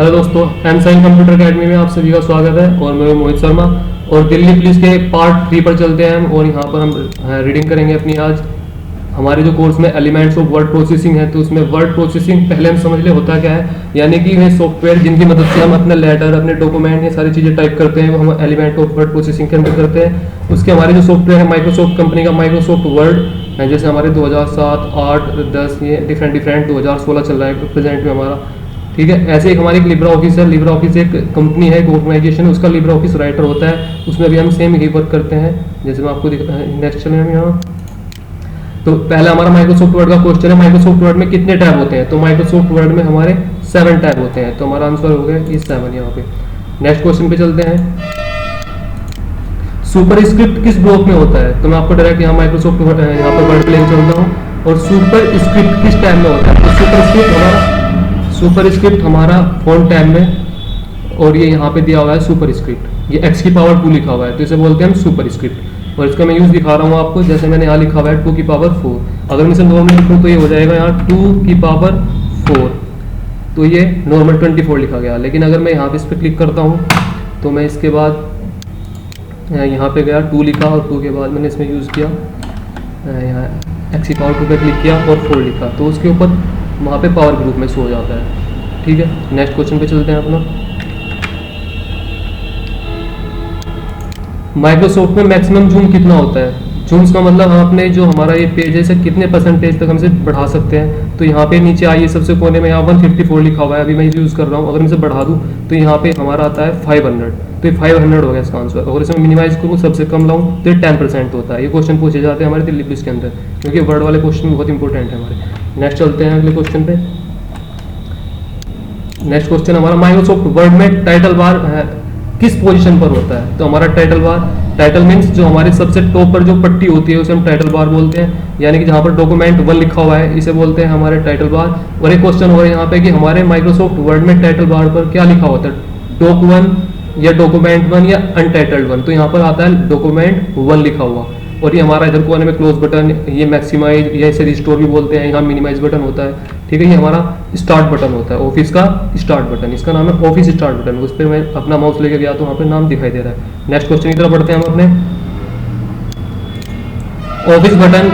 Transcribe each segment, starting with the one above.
Hello दोस्तों, M sign computer academy में आप सभी का स्वागत है और मैं मोहित शर्मा। और दिल्ली पुलिस के पार्ट 3 पर चलते हैं हम और यहाँ पर हम रीडिंग करेंगे अपनी आज। हमारे जो कोर्स में एलिमेंट्स ऑफ वर्ड प्रोसेसिंग है, तो उसमें वर्ड प्रोसेसिंग पहले हम समझ ले होता क्या है। यानी कि वे सॉफ्टवेयर जिनकी मदद से हम अपने लेटर, अपने डॉक्यूमेंट, ये सारी चीज़ें टाइप करते हैं, वो हम एलिमेंट ऑफ वर्ड प्रोसेसिंग के अंदर करते हैं। उसके हमारे जो सॉफ्टवेयर है माइक्रोसॉफ्ट कंपनी का माइक्रोसॉफ्ट वर्ड है, जैसे हमारे 2007, 8, 10 ये डिफरेंट 2016 चल रहा है प्रेजेंट में हमारा। ठीक है, ऐसे एक हमारी लिब्रा ऑफिस है। लिब्रा ऑफिस एक कंपनी है, एक ऑर्गेनाइजेशन है, उसका लिब्रा ऑफिस राइटर होता है। उसमें भी हम सेम ही वर्क करते हैं, जैसे मैं आपको नेक्स्ट चले हम यहाँ। तो पहला हमारा माइक्रोसॉफ्ट वर्ड का क्वेश्चन है, माइक्रोसॉफ्ट वर्ड में कितने टैब होते हैं। तो माइक्रोसॉफ्ट वर्ड में हमारे 7 टैब होते हैं, तो हमारा आंसर हो गया इस 7 यहाँ पे। नेक्स्ट क्वेश्चन पे चलते हैं। सुपर स्क्रिप्ट किस ब्लॉक में होता है। तो मैं आपको डायरेक्ट यहाँ माइक्रोसॉफ्ट यहाँ पर वर्ड प्ले चलता हूँ। और सुपर स्क्रिप्ट किस टैब में होता है। तो सुपर स्क्रिप्ट हमारा फॉन्ट टैब में, और ये यहाँ पे दिया हुआ है सुपर स्क्रिप्ट, ये x की पावर 2 लिखा हुआ है, तो इसे बोलते हैं हम सुपर स्क्रिप्ट। और इसका मैं यूज दिखा रहा हूँ आपको, जैसे मैंने यहाँ लिखा हुआ है 2 की पावर 4। अगर मैं इसे नॉर्मल लिखूँ तो ये हो जाएगा यहाँ 2 की पावर 4, तो ये नॉर्मल 24 लिखा गया। लेकिन अगर मैं यहाँ पे इस पर क्लिक करता हूँ तो मैं इसके बाद यहाँ पे गया 2 लिखा, और 2 के बाद मैंने इसमें यूज़ किया यहाँ x की पावर 2 पे क्लिक किया और 4 लिखा, तो उसके ऊपर वहाँ पे पावर ग्रुप में शो हो जाता है। ठीक है, नेक्स्ट क्वेश्चन पे चलते हैं अपना। माइक्रोसॉफ्ट में मैक्सिमम जूम कितना होता है। जूम्स का मतलब हम अपने जो हमारा ये पेज है, इसे कितने परसेंटेज तक हम इसे बढ़ा सकते हैं। तो यहाँ पे नीचे आइए, सबसे कोने में यहाँ 154 लिखा हुआ है, अभी मैं इसे यूज़ कर रहा हूँ। अगर मैं इसे बढ़ा दूँ तो यहाँ पे हमारा आता है 500, तो ये 500 हो गया इसका आंसर। अगर इसे मिनिमाइज करूँ, सबसे कम लाऊँ, तो ये 10% होता है। ये क्वेश्चन पूछे जाते हैं हमारे दिल्ली पुलिस के अंदर, क्योंकि वर्ड वाले क्वेश्चन बहुत इंपॉर्टेंट है हमारे। नेक्स्ट चलते हैं अगले क्वेश्चन पे। नेक्स्ट क्वेश्चन हमारा माइक्रोसॉफ्ट वर्ड में टाइटल बार किस पोजीशन पर होता है। तो हमारा टाइटल मीन्स जो हमारे सबसे टॉप पर जो पट्टी होती है उसे हम टाइटल बार बोलते हैं। यानी कि जहाँ पर डॉक्यूमेंट 1 लिखा हुआ है, इसे बोलते हैं हमारे टाइटल बार। और एक क्वेश्चन हो रहा है यहाँ पे कि हमारे माइक्रोसॉफ्ट वर्ड में टाइटल बार पर क्या लिखा होता है, डॉक 1 या डॉक्यूमेंट 1 या अनटाइटल्ड 1। तो यहाँ पर आता है डॉक्यूमेंट 1 लिखा हुआ। और ये हमारा इधर कोने में क्लोज बटन, ये मैक्सिमाइज या इसे रिस्टोर भी बोलते हैं, यहाँ मिनिमाइज बटन होता है। ठीक है, ये हमारा स्टार्ट बटन होता है, ऑफिस का स्टार्ट बटन, इसका नाम है ऑफिस स्टार्ट बटन। उस पर मैं अपना माउस लेके गया तो वहाँ पे नाम दिखाई दे रहा है। नेक्स्ट क्वेश्चन की तरफ बढ़ते हैं हम अपने। Office button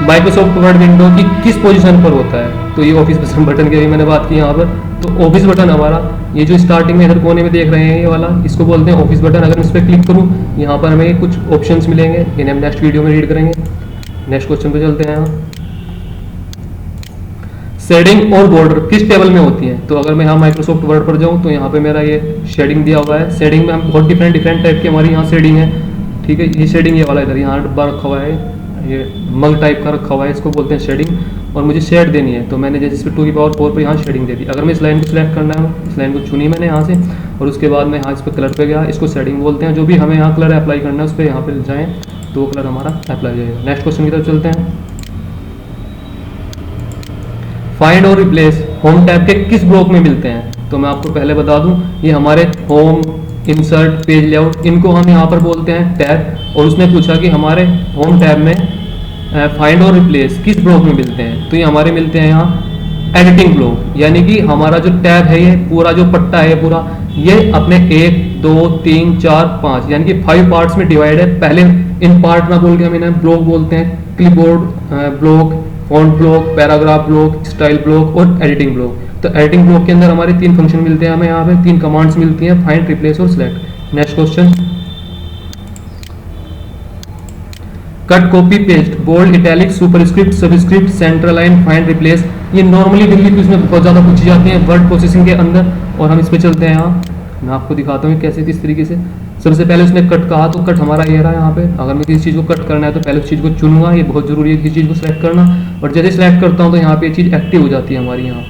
Microsoft word window की किस पोजीशन पर होता है। तो ये ऑफिस बटन की मैंने बात की यहाँ पर। तो ऑफिस बटन हमारा ये जो स्टार्टिंग में इधर कोने में देख रहे हैं ये वाला, इसको बोलते हैं ऑफिस बटन। अगर मैं इस पर क्लिक करूँ, यहाँ पर हमें कुछ ऑप्शंस मिलेंगे, इन्हें हम नेक्स्ट वीडियो में रीड करेंगे। नेक्स्ट क्वेश्चन पे चलते हैं। शेडिंग और बॉर्डर किस टेबल में होती है। तो अगर मैं यहाँ माइक्रोसॉफ्ट वर्ड पर जाऊँ तो यहाँ पे मेरा ये शेडिंग दिया हुआ है। शेडिंग में हम बहुत डिफरेंट टाइप की हमारी यहाँ शेडिंग है। ठीक है, ये शेडिंग ये वाला इधर यहाँ डब्बा रखा हुआ है, ये मग टाइप का रखा हुआ है, इसको बोलते हैं शेडिंग। और मुझे शेड देनी है, तो मैंने जैसे इस पर 2 की पावर 4 पर यहाँ शेडिंग दे दी। अगर मैं इस लाइन को सिलेक्ट करना है, इस लाइन को चुनी मैंने यहाँ से, और उसके बाद मैं यहाँ इस पर कलर पे गया, इसको शेडिंग बोलते हैं। जो भी हमें यहाँ कलर अप्लाई करना है उस पर यहाँ पे जाएँ तो कलर हमारा अप्लाई हो जाएगा। नेक्स्ट क्वेश्चन की तरफ चलते हैं। फाइंड और रिप्लेस होम टैब के किस ब्लॉक में मिलते हैं। तो मैं आपको पहले बता दूं, ये हमारे होम, इंसर्ट, पेज लेआउट, इनको हम यहाँ पर बोलते हैं टैब। और उसने पूछा कि हमारे होम टैब में फाइंड और रिप्लेस किस ब्लॉक में मिलते हैं। तो ये हमारे मिलते हैं यहाँ एडिटिंग ब्लॉक। यानी कि हमारा जो टैब है, ये पूरा जो पट्टा है पूरा, ये अपने 1, 2, 3, 4, 5 यानी कि 5 पार्ट्स में डिवाइड है। पहले इन पार्ट ना बोल के हम इन्हें ब्लॉक बोलते हैं। Clipboard block, font block, paragraph block, style block और एडिटिंग ब्लॉक। तो एडिटिंग ब्लॉक के अंदर हमारे 3 फंक्शन मिलते हैं हमें यहाँ पे, 3 कमांड्स मिलती हैं, फाइंड, रिप्लेस और select. Next question. Cut, copy, paste, bold, italic, superscript, subscript, central line, find, replace, ये नॉर्मली दिल्ली पुलिस में बहुत ज़्यादा पूछी जाती हैं वर्ड प्रोसेसिंग के अंदर। और हम इस पर चलते हैं यहाँ, मैं आपको दिखाता हूँ कैसे किस तरीके से। सबसे पहले उसने कट कहा, तो कट हमारा ये रहा यहाँ पे। अगर मैं किसी चीज़ को कट करना है तो पहले उस चीज़ को चुनूंगा, ये बहुत जरूरी है किसी चीज़ को सिलेक्ट करना। और जैसे सिलेक्ट करता हूँ तो यहाँ पे ये चीज़ एक्टिव हो जाती है हमारी यहाँ,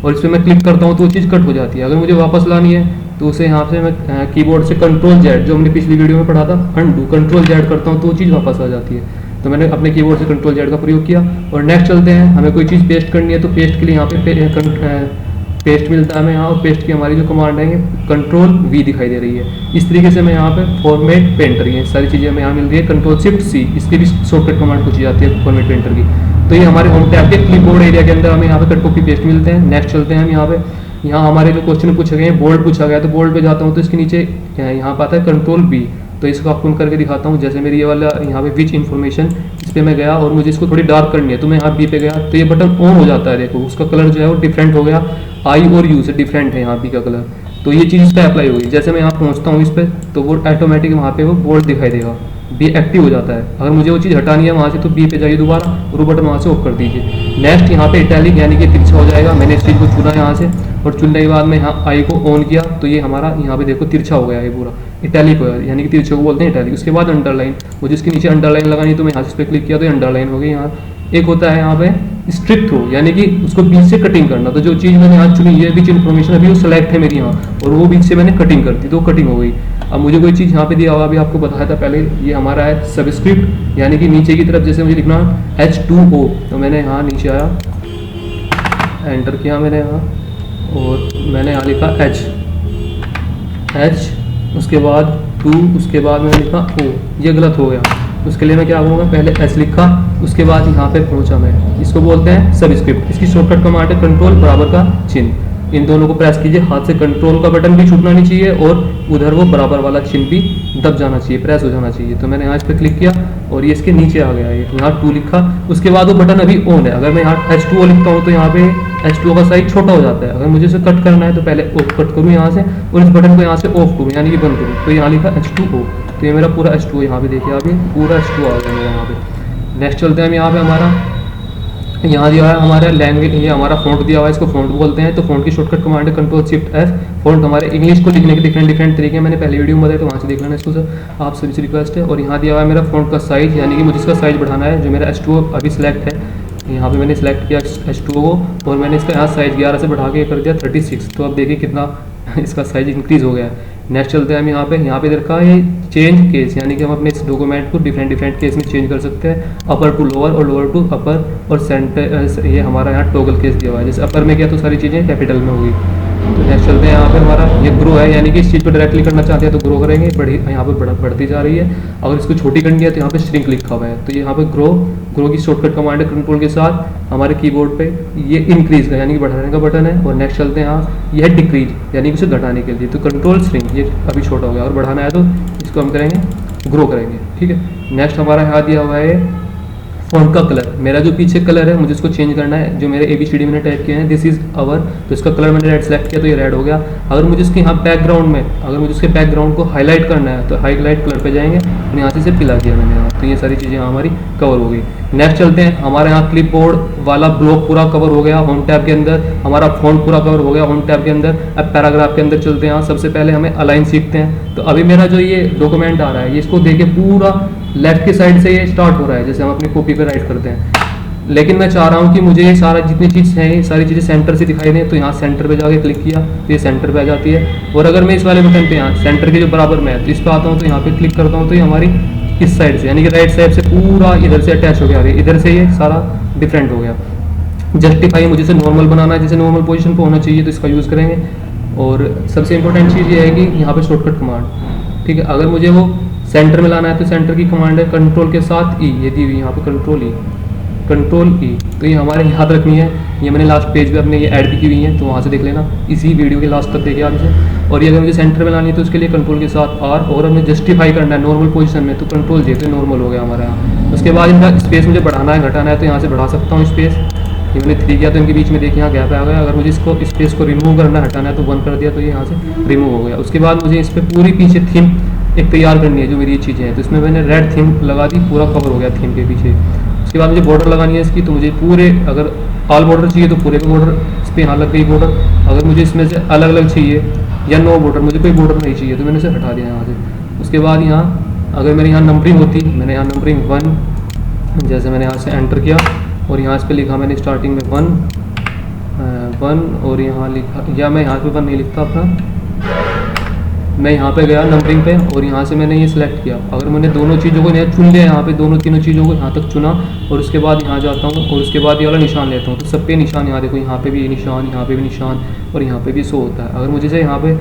और इस पर मैं क्लिक करता हूँ तो वो चीज़ कट हो जाती है। अगर मुझे वापस लानी है तो उसे यहाँ से मैं कीबोर्ड से Ctrl+Z, जो हमने पिछली वीडियो में पढ़ा था अनडू, Ctrl+Z करता हूँ तो वो चीज़ वापस आ जाती है। तो मैंने अपने कीबोर्ड से Ctrl+Z का प्रयोग किया। और नेक्स्ट चलते हैं। हमें कोई चीज़ पेस्ट करनी है तो पेस्ट के लिए यहाँ पे पेस्ट मिलता है हमें यहाँ, और पेस्ट की हमारी जो कमांड है ये Ctrl+V दिखाई दे रही है। इस तरीके से मैं यहाँ पे फॉर्मेट पेंटर, ये सारी चीज़ें हमें यहाँ मिल रही है। Ctrl+Shift+C, इसकी भी शॉर्टकट कमांड पूछी जाती है फॉर्मेट पेंटर की। तो ये हमारे होम टैब के क्लिपबोर्ड एरिया के अंदर हमें यहाँ पे कट, कॉपी, पेस्ट मिलते हैं। नेक्स्ट चलते हैं हम यहाँ पे। यहाँ हमारे जो क्वेश्चन पूछे गए हैं बोल्ड पूछा गया, तो बोल्ड पे जाता हूँ तो इसके नीचे क्या है, यहाँ पर आता है कंट्रोल बी। तो इसको आपको करके दिखाता हूँ। जैसे मेरी ये वाला यहाँ पे विच इन्फॉर्मेशन, इस पर मैं गया और मुझे इसको थोड़ी डार्क करनी है, तो मैं यहाँ बी पे गया तो ये बटन ऑन हो जाता है। देखो उसका कलर जो है वो डिफरेंट हो गया, आई और यू से डिफरेंट है यहाँ बी का कलर। तो ये चीज़ इस पर अप्लाई होगी। जैसे मैं यहाँ पहुँचता हूँ इस पर, तो वो ऑटोमेटिक वहाँ पे वो बोल्ड दिखाई देगा, बी एक्टिव हो जाता है। अगर मुझे वो चीज़ हटानी है वहाँ से तो बी पे जाइए दोबारा और वो बटन वहाँ से ऑफ कर दीजिए। नेक्स्ट यहाँ पे इटैलिक यानी कि तिरछा हो जाएगा। मैंने इस चीज़ को चुना यहाँ से और चुनने के बाद मैं यहाँ आई को ऑन किया तो ये हमारा यहाँ पे देखो तिरछा हो गया, ये पूरा इटैलिक हो गया, यानी कि तिरछे को बोलते हैं इटैलिक। उसके बाद अंडरलाइन, मुझे इसके नीचे अंडरलाइन लगानी तो मैं यहाँ से इस पर क्लिक किया तो अंडरलाइन हो गई। यहाँ एक होता है यहाँ पे स्ट्रिक थ्रू, यानी कि उसको बीच से कटिंग करना। तो जो चीज़ मैंने यहाँ चुनी है बीच इन्फॉर्मेशन अभी वो सेलेक्ट है मेरी यहाँ, और वो बीच से मैंने कटिंग कर दी तो कटिंग हो गई। अब मुझे कोई चीज़ यहाँ पे दिया हुआ, अभी आपको बताया था पहले, ये हमारा है सबस्क्रिप्ट, यानी कि नीचे की तरफ जैसे मुझे लिखना H2O, तो मैंने यहाँ नीचे आया, एंटर किया मैंने यहाँ और मैंने यहाँ लिखा H, उसके बाद 2, उसके बाद मैंने लिखा O। ये गलत हो गया, उसके लिए मैं क्या करूँगा, पहले S लिखा, उसके बाद यहाँ पे पहुँचा मैं। इसको बोलते हैं सबस्क्रिप्ट। इसकी शॉर्टकट कमांड है कंट्रोल बराबर का चिन्ह, इन दोनों को प्रेस कीजिए हाथ से। कंट्रोल का बटन भी छूटना नहीं चाहिए और उधर वो बराबर वाला चिन्ह भी दब जाना चाहिए, प्रेस हो जाना चाहिए। तो मैंने यहाँ इस पर क्लिक किया और ये इसके नीचे आ गया, ये यहाँ 2 लिखा। उसके बाद वो बटन अभी ऑन है। अगर मैं यहाँ H2O लिखता हूँ तो यहाँ पे H2O का साइज छोटा हो जाता है। अगर मुझे इसे कट करना है तो पहले ऑफ कट करूँ यहाँ से और इस बटन को यहाँ से ऑफ करूँ, यानी कि बंद करूँ। तो यहाँ लिखा H2O, तो ये मेरा पूरा H2O यहाँ पे देखिए, अभी पूरा H2O आ गया मेरा यहाँ पे। नेक्स्ट चलते हैं हम यहाँ पे, हमारा यहाँ दिया है हमारा लैंग्वेज, ये हमारा फ़ॉन्ट दिया हुआ है, इसको फ़ॉन्ट बोलते हैं। तो फ़ॉन्ट की शॉर्टकट कमांड है कंट्रोल शिफ्ट F। फ़ॉन्ट हमारे इंग्लिश को लिखने के डिफरेंट तरीके हैं, मैंने पहले वीडियो में बताया तो वहाँ से देख लेना इसको सर, आप सभी से रिक्वेस्ट है। और यहाँ दिया हुआ है मेरा फ़ॉन्ट का साइज़, यानी कि मुझे इसका साइज़ बढ़ाना है। जो मेरा H2O अभी सिलेक्ट है, यहाँ पे मैंने सेलेक्ट किया H2O को और मैंने इसका यहाँ साइज़ 11 से बढ़ा के कर दिया 36। तो अब देखिए कितना इसका साइज़ इंक्रीज़ हो गया है। नेक्स्ट चलते हैं हम यहाँ पे देखा है चेंज केस, यानी कि हम अपने इस डॉक्यूमेंट को डिफरेंट केस में चेंज कर सकते हैं, अपर टू लोअर और लोअर टू अपर और सेंटर। ये हमारा यहाँ टॉगल केस दिया हुआ है, जैसे अपर में किया तो सारी चीज़ें कैपिटल में होगी। तो नेक्स्ट चलते हैं यहाँ पे हमारा ये ग्रो है, यानी कि इस चीज़ पर डायरेक्टली करना चाहते हैं तो ग्रो करेंगे, बड़ी यहाँ पे बढ़ती जा रही है। अगर इसको छोटी करनी है तो यहाँ पे श्रिंक लिखा हुआ है, तो यहाँ पे ग्रो की शॉर्टकट कमांड है कंट्रोल के साथ हमारे कीबोर्ड पे। ये इंक्रीज का यानी कि बढ़ाने का बटन है। और नेक्स्ट चलते हैं यहाँ, ये है डिक्रीज यानी कि उसे घटाने के लिए, तो कंट्रोल श्रिंक, ये अभी छोटा हो गया और बढ़ाना है तो इसको हम करेंगे ग्रो करेंगे, ठीक है। नेक्स्ट हमारा यहाँ दिया हुआ है फ़ॉन्ट का कलर, मेरा जो पीछे कलर है मुझे इसको चेंज करना है। जो मेरे ABCD मैंने टाइप किए हैं दिस इज़ आवर, तो इसका कलर मैंने रेड सेलेक्ट किया तो ये रेड हो गया। अगर मुझे इसके यहाँ बैकग्राउंड में, अगर मुझे इसके बैकग्राउंड को हाईलाइट करना है तो हाईलाइट कलर पे जाएंगे और यहाँ से इसे पिला दिया मैंने यहाँ, तो ये सारी चीज़ें हमारी कवर हो गई। नेक्स्ट चलते हैं, हमारे यहाँ क्लिपबोर्ड वाला ब्लॉक पूरा कवर हो गया होम टैब के अंदर, हमारा फ़ॉन्ट पूरा कवर हो गया होम टैब के अंदर। अब पैराग्राफ के अंदर चलते हैं। यहाँ सबसे पहले हमें अलाइन सीखते हैं। तो अभी मेरा जो ये डॉक्यूमेंट आ रहा है, ये इसको देखे पूरा लेफ्ट की साइड से ये स्टार्ट हो रहा है, जैसे हम अपनी कॉपी पर राइट करते हैं। लेकिन मैं चाह रहा हूँ कि मुझे ये सारा जितनी चीज़ है ये सारी चीज़ें सेंटर से दिखाई दें, तो यहाँ सेंटर पे जाके क्लिक किया तो ये सेंटर पे आ जाती है। और अगर मैं इस वाले बटन पे यहाँ सेंटर के जो बराबर में है तो इस पर आता हूँ तो यहाँ पे क्लिक करता हूँ तो ये हमारी इस साइड से यानी कि राइट साइड से पूरा इधर से अटैच हो गया, इधर से ये सारा डिफरेंट हो गया। जस्टिफाई मुझे इसे नॉर्मल बनाना है, जैसे नॉर्मल पोजीशन पे होना चाहिए तो इसका यूज़ करेंगे। और सबसे इंपॉर्टेंट चीज़ ये है कि यहाँ पे शॉर्टकट कमांड, ठीक है। अगर मुझे वो सेंटर में लाना है तो सेंटर की कमांड है कंट्रोल के साथ ई, ये दी हुई यहाँ पे कंट्रोल ई, तो ये हमारे याद रखनी है। ये मैंने लास्ट पेज पे अपने ये ऐड भी की हुई है, तो वहाँ से देख लेना, इसी वीडियो के लास्ट तक देखिए आप इसे। और ये अगर मुझे सेंटर में लानी है तो उसके लिए कंट्रोल के साथ आर, और हमें जस्टिफाई करना है नॉर्मल पोजीशन में तो कंट्रोल जे, तो नॉर्मल हो गया हमारे यहाँ। उसके बाद इनका स्पेस मुझे बढ़ाना है घटाना है तो यहाँ से बढ़ा सकता हूँ स्पेस। ये मैंने 3 किया तो इनके बीच में देखिए यहाँ गैप आ गया। अगर मुझे इसको स्पेस को रिमूव करना है हटाना है तो 1 कर दिया तो ये यहाँ से रिमूव हो गया। उसके बाद मुझे इस पर पूरी पीछे थीम एक तैयार करनी है, जो मेरी ये चीज़ें हैं, तो इसमें मैंने रेड थीम लगा दी, पूरा कवर हो गया थीम के पीछे। उसके बाद मुझे बॉर्डर लगानी है इसकी, तो मुझे पूरे, अगर ऑल बॉर्डर चाहिए तो पूरे पे बॉर्डर, इस पर यहाँ लग गई बॉर्डर। अगर मुझे इसमें से अलग अलग चाहिए या नो बॉर्डर, मुझे कोई बॉर्डर नहीं चाहिए तो मैंने इसे हटा दिया यहाँ से। उसके बाद यहाँ अगर मेरे यहाँ नंबरिंग होती, मैंने यहाँ नंबरिंग 1, जैसे मैंने यहाँ से एंटर किया और यहाँ इस पर लिखा मैंने स्टार्टिंग में 1 और यहाँ लिखा, या मैं यहाँ पे 1 नहीं लिखता अपना, मैं यहाँ पे गया नंबरिंग पे और यहाँ से मैंने ये सिलेक्ट किया। अगर मैंने दोनों चीज़ों को यहाँ चुन लिया, यहाँ पे दोनों तीनों चीज़ों को यहाँ तक चुना और उसके बाद यहाँ जाता हूँ और उसके बाद ये वाला निशान लेता हूँ, तो सब पे निशान, यहाँ देखो यहाँ पे भी निशान, यहाँ पे भी निशान और यहाँ पे भी शो होता है। अगर मुझे से यहाँ पे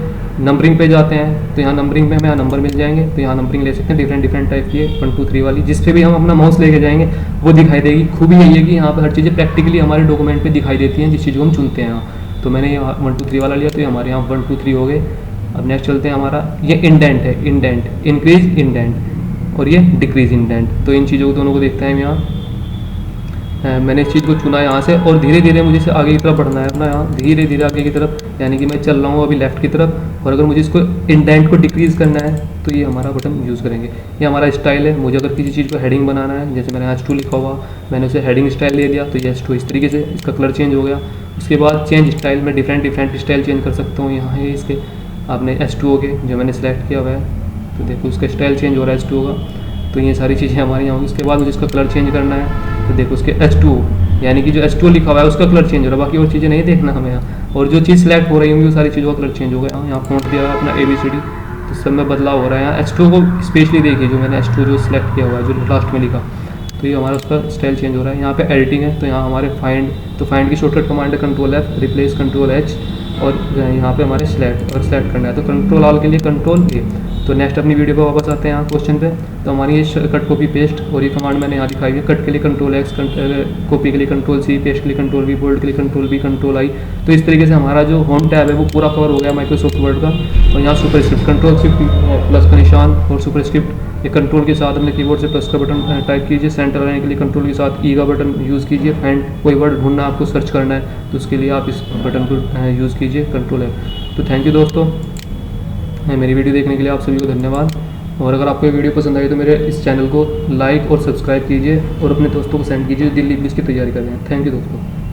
नंबरिंग पे जाते हैं तो यहाँ नंबरिंग पे हमें यहाँ नंबर मिल जाएंगे, तो यहाँ नंबरिंग ले सकते हैं डिफरेंट टाइप की 1 2 3 वाली, जिस पे भी हम अपना माउस लेके जाएंगे वो दिखाई देगी। खूबी यही है कि यहाँ पर हर चीज़ें प्रैक्टिकली हमारे डॉक्यूमेंट पे दिखाई देती हैं जिस चीज़ को हम चुनते हैं यहाँ। तो मैंने ये 1 2 3 वाला लिया, तो ये हमारे यहाँ 1 2 3 हो गए। अब नेक्स्ट चलते हैं, हमारा ये इंडेंट है, इंडेंट, इंक्रीज इंडेंट और ये डिक्रीज इंडेंट। तो इन चीज़ों को दोनों को देखते हैं हम यहाँ। मैंने इस चीज़ को चुना यहाँ से और धीरे धीरे मुझे इसे आगे की तरफ बढ़ना है अपना, यहाँ धीरे धीरे आगे की तरफ, यानी कि मैं चल रहा हूँ अभी लेफ्ट की तरफ। और अगर मुझे इसको इंडेंट को डिक्रीज़ करना है तो ये हमारा बटन यूज़ करेंगे। ये हमारा स्टाइल है। मुझे अगर किसी चीज़ को हेडिंग बनाना है, जैसे मैंने H2 लिखा हुआ, मैंने उसे हेडिंग स्टाइल ले लिया, तो ये H2 इस तरीके से इसका कलर चेंज हो गया। उसके बाद चेंज स्टाइल में डिफरेंट स्टाइल चेंज कर सकता हूँ। यहाँ है इसके आपने H2O के जो मैंने सेलेक्ट किया हुआ है, तो देखो उसका स्टाइल चेंज हो रहा है H2O का। तो ये सारी चीज़ें हमारे यहाँ होंगी। उसके बाद मुझे इसका कलर चेंज करना है, तो देखो उसके H2O यानी कि जो H2O लिखा हुआ है उसका कलर चेंज हो रहा है, बाकी और चीज़ें नहीं देखना हमें यहाँ। और जो चीज़ सेलेक्ट हो रही होंगी वो सारी चीज़ों का कलर चेंज हो गया। यहाँ फ़ॉन्ट दिया हुआ है अपना ABCD, तो सब में बदलाव हो रहा है। यहाँ H2O को स्पेशली देखिए, जो मैंने H2O जो सिलेक्ट किया हुआ है, जो लास्ट में लिखा, तो ये हमारा उसका स्टाइल चेंज हो रहा है। यहाँ पे एडिटिंग है, तो यहाँ हमारे फाइंड, तो फाइंड की शॉर्टकट कमांड है Ctrl+F, रिप्लेस Ctrl+H, और यहाँ पे हमारे सिलेक्ट, और सिलेक्ट करना है तो कंट्रोल ऑल के लिए Ctrl+A। तो नेक्स्ट अपनी वीडियो पे वापस आते हैं यहाँ क्वेश्चन पे। तो हमारी ये कट कॉपी पेस्ट और ये कमांड मैंने यहाँ दिखाई है। कट के लिए Ctrl+X, कॉपी के लिए Ctrl+C, पेस्ट के लिए Ctrl+V, बोल्ड के लिए Ctrl+B, Ctrl+I। तो इस तरीके से हमारा जो होम टैब है वो पूरा कवर हो गया माइक्रोसॉफ्ट वर्ड का। और यहाँ सुपरस्क्रिप्ट, Ctrl++ का निशान और सुपरस्क्रिप्ट, ये कंट्रोल के साथ अपने कीबोर्ड से प्लस का बटन टाइप कीजिए। सेंटर लाने के लिए कंट्रोल के साथ ई का बटन यूज़ कीजिए। फाइंड, कोई वर्ड ढूंढना आपको, सर्च करना है, तो उसके लिए आप इस बटन को यूज़ कीजिए, Ctrl+F। तो थैंक यू दोस्तों, मेरी वीडियो देखने के लिए आप सभी को धन्यवाद। और अगर आपको ये वीडियो पसंद आई तो मेरे इस चैनल को लाइक और सब्सक्राइब कीजिए और अपने दोस्तों को सेंड कीजिए दिल्ली पुलिस की तैयारी कर रहे हैं। थैंक यू दोस्तों।